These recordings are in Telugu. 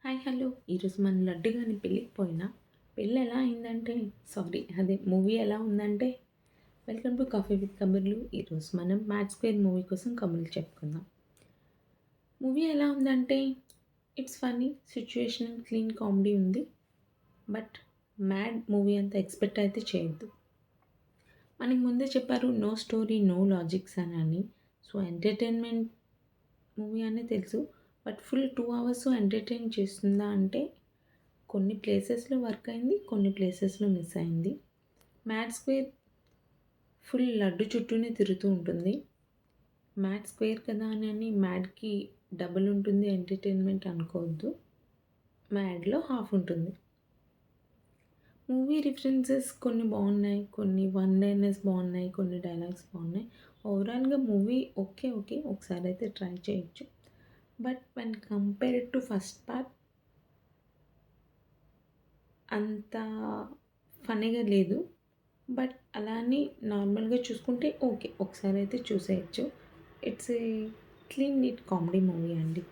హాయ్ హలో ఈరోజు మన లడ్డు గాని పెళ్ళికి పోయినా పెళ్ళి ఎలా అయిందంటే మూవీ ఎలా ఉందంటే వెల్కమ్ టు కాఫీ విత్ కబుర్లు. ఈరోజు మనం మ్యాట్ స్క్వేర్ మూవీ కోసం కబుర్లు చెప్పుకుందాం. మూవీ ఎలా ఉందంటే it's funny situational clean comedy ఉంది. బట్ మ్యాడ్ మూవీ అంత ఎక్స్పెక్ట్ అయితే చేయొద్దు. మనకి ముందే చెప్పారు నో స్టోరీ నో లాజిక్స్ అని. సో ఎంటర్టైన్మెంట్ మూవీ అనే తెలుసు. బట్ ఫుల్ 2 అవర్స్ ఎంటర్టైన్ చేస్తుందా అంటే కొన్ని ప్లేసెస్‌లో వర్క్ అయింది. కొన్ని ప్లేసెస్‌లో మిస్ అయింది. మ్యాడ్ స్క్వేర్ ఫుల్ లడ్డు చుట్టూనే తిరుగుతూ ఉంటుంది. మ్యాడ్ స్క్వేర్ కదా అని మ్యాడ్‌కి డబుల్ ఉంటుంది ఎంటర్టైన్మెంట్ అనుకోవద్దు. మ్యాడ్‌లో హాఫ్ ఉంటుంది. మూవీ రిఫరెన్సెస్ కొన్ని బాగున్నాయి. కొన్ని వన్ లైనర్స్ బాగున్నాయి. కొన్ని డైలాగ్స్ బాగున్నాయి. ఓవరాల్‌గా మూవీ ఓకే. ఒకసారి అయితే ట్రై చేయొచ్చు. But when compared to first part అంత ఫన్నీగా లేదు. బట్ అలా అని నార్మల్‌గా చూసుకుంటే ఓకే. ఒకసారి అయితే చూసేయొచ్చు. It's a clean neat comedy movie అండి.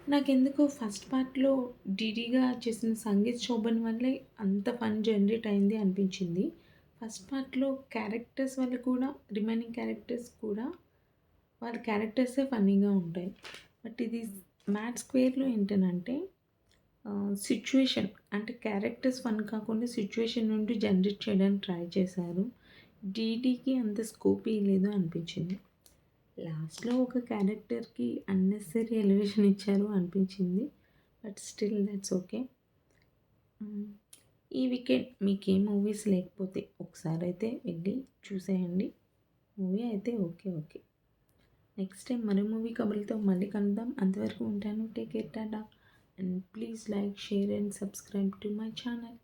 నాకెందుకో ఫస్ట్ పార్ట్‌లో 'డీడీగా' చేసిన సంగీత్ శోభన్ వల్లే అంత ఫన్ జనరేట్ అయింది అనిపించింది. ఫస్ట్ పార్ట్‌లో క్యారెక్టర్స్ వల్ల కూడా రిమైనింగ్ క్యారెక్టర్స్ కూడా వాళ్ళ క్యారెక్టర్సే ఫన్నీగా ఉంటాయి. బట్ ఇది మ్యాడ్ స్క్వేర్‌లో ఏంటనంటే సిట్యుయేషన్ అంటే క్యారెక్టర్స్ ఫన్ కాకుండా సిట్యుయేషన్ నుండి జనరేట్ చేయడానికి ట్రై చేశారు. డీడీకి అంత స్కోప్ ఇయ్యలేదు అనిపించింది. లాస్ట్‌లో ఒక క్యారెక్టర్‌కి అన్నెసెసరీ ఎలివేషన్ ఇచ్చారు అనిపించింది. But still that's okay. హ్మ్. ఈ వీకెండ్ మీకే మూవీస్ లేకపోతే ఒకసారైతే వెళ్లి చూసేయండి. మూవీ అయితే ఓకే. నెక్స్ట్ టైం మరో మూవీ కబుర్లతో మళ్ళీ కలుద్దాం. అంతవరకు ఉంటాను. Take care Tata and please like, share and subscribe to my channel.